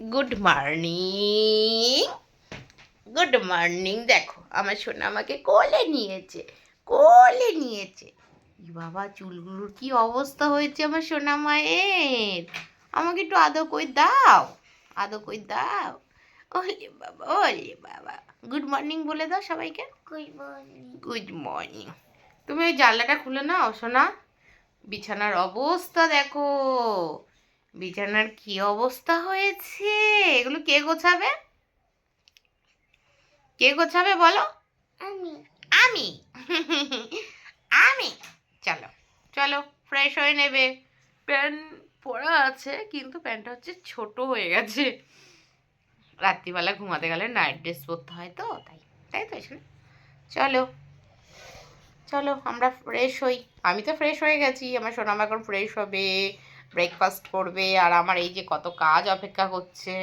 Good morning, good morning. দেখো আমার সোনা আমাকে কোলে নিয়েছে। বাবা, চুলগুলোর কি অবস্থা হয়েছে আমার সোনা মায়ের। আমাকে একটু আদো কই দাও। ওলে বাবা, ওলে বাবা। গুড মর্নিং বলে দাও সবাইকে। Good morning, good morning. তুমি ওই জানলাটা খুলে নাও সোনা। বিছানার অবস্থা দেখো, বিছানার কি অবস্থা হয়েছে। এগুলো কে গোছাবে? কে গোছাবে বলো? আমি। আমি আমি চলো চলো, ফ্রেশ হয়ে নেবে। প্যান্ট পরা আছে কিন্তু প্যান্টটা হচ্ছে ছোট হয়ে গেছে। রাত্রিবেলা ঘুমাতে গেলে নাইট ড্রেস পরতে হয় তো, তাই তাই তো এসে চলো চলো আমরা ফ্রেশ হই। আমি তো ফ্রেশ হয়ে গেছি, আমার সোনামা এখন ফ্রেশ হবে, ব্রেকফাস্ট করবে, আর আমার এই যে কত কাজ অপেক্ষা করছে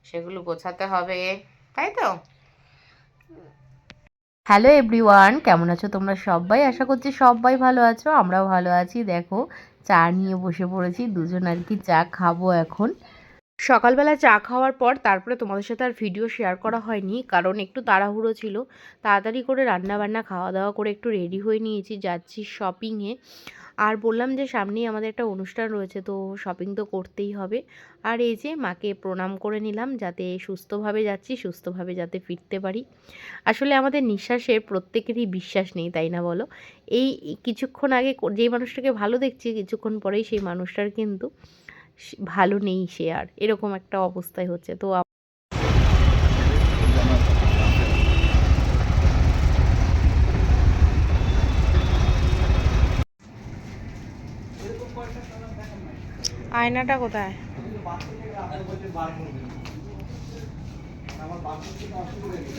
সেগুলো গোছাতে হবে, তাই তো। হ্যালো এভরিওয়ান, কেমন আছো তোমরা সবাই? আশা করছি সবাই ভালো আছো, আমরাও ভালো আছি। দেখো চা নিয়ে বসে পড়েছি, দুজন আর কি চা খাবো এখন। সকালবেলা চা খাওয়ার পর তারপরে তোমাদের সাথে আর ভিডিও শেয়ার করা হয়নি, কারণ একটু তাড়াহুড়ো ছিল। তাড়াতাড়ি করে রান্না বান্না খাওয়া দাওয়া করে একটু রেডি হয়ে নিয়েছি, যাচ্ছি শপিংয়ে। আর বললাম যে সামনেই আমাদের একটা অনুষ্ঠান রয়েছে, তো শপিং তো করতেই হবে। আর এই যে মাকে প্রণাম করে নিলাম, যাতে সুস্থভাবে যাচ্ছি, সুস্থভাবে যাতে ফিরতে পারি। আসলে আমাদের নিঃশ্বাসের প্রত্যেকেরই বিশ্বাস নেই, তাই না বলো? এই কিছুক্ষণ আগে যেই মানুষটাকে ভালো দেখছি, কিছুক্ষণ পরেই সেই মানুষটার কিন্তু ভালো নেই, সে আর এরকম একটা অবস্থায় হচ্ছে। তো আয়নাটা কোথায়?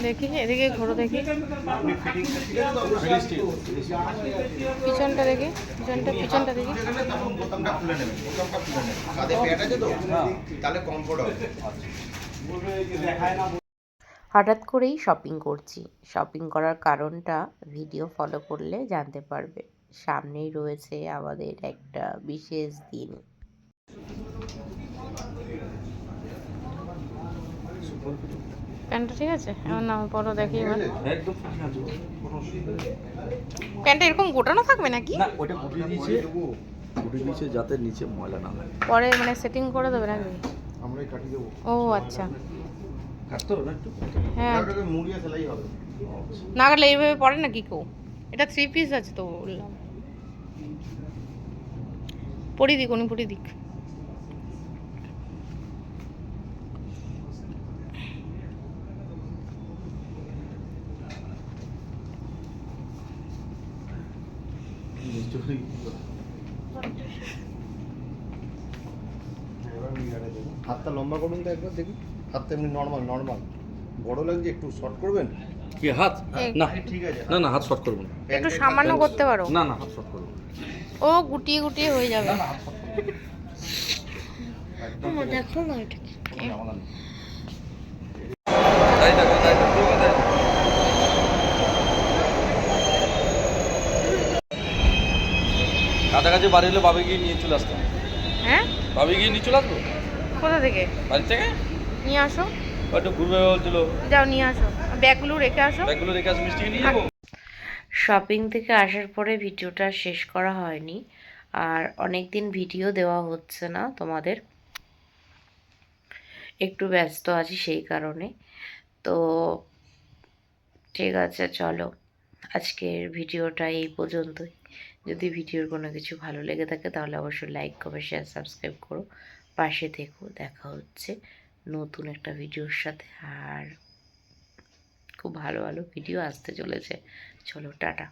দেখি এদিকে ঘোরো, দেখি পিছনটা দেখি, পিছনটা দেখি। হঠাৎ করেই শপিং করছি। শপিং করার কারণটা ভিডিও ফলো করলে জানতে পারবে। সামনেই রয়েছে আমাদের একটা বিশেষ দিন। প্যান্টটা ঠিক আছে? এমন না পরো, দেখি এবার। প্যান্টটা এরকম গোটানো থাকবে নাকি? না, ওটা গুটিয়ে দিয়েছে যাতে নিচে ময়লা না হয়। পরে মানে সেটিং করে দেবে নাকি? আমরাই কাটিয়ে দেবো। ও আচ্ছা, কাটতে হবে না একটু? হ্যাঁ। ওটাকে মুড়িয়ে ফেলাই হবে। না কাটলে এইভাবে পরে নাকি কেউ? এটা 3 পিস আছে তো বললাম। পরিয়ে দিক, উনি পরিয়ে দিক। হাতটা লম্বা করুন তো একবার দেখি। হাতটা এমনি নর্মাল নর্মাল। বড় লাগছে, একটু শর্ট করবেন কি হাত? না ঠিক আছে, না না হাত শর্ট করব না। একটু সামান্য করতে পারো। না না হাত শর্ট করব না। ও গুটিয়ে গুটিয়ে হয়ে যাবে। দেখো না এটা কাছাকাছি বাড়ি হলে বাবি গিয়ে নিয়ে চলে আসতাম। হ্যাঁ, বাবি গিয়ে নিয়ে চলে আসবো। কোথা থেকে? বাড়ি থেকে নিয়ে আসো। একটু ঘুরবে বলছিল। যাও নিয়ে আসো, ব্যাগগুলো রেখে আসো। ব্যাগগুলো রেখে আসি, মিষ্টি নিয়ে যাবো। শপিং থেকে আসার পরে ভিডিওটা শেষ করা হয়নি, আর অনেক দিন ভিডিও দেওয়া হচ্ছে না তোমাদের, একটু ব্যস্ত আছি সেই কারণে। তো ঠিক আছে, চলো আজকের ভিডিওটা এই পর্যন্তই। যদি ভিডিওর কোনো কিছু ভালো লেগে থাকে তাহলে অবশ্যই লাইক, কমেন্ট, শেয়ার, সাবস্ক্রাইব করো, পাশে থেকো। দেখা হচ্ছে নতুন একটা ভিডিওর সাথে, আর খুব ভালো ভালো ভিডিও আসতে চলেছে। চলো টাটা।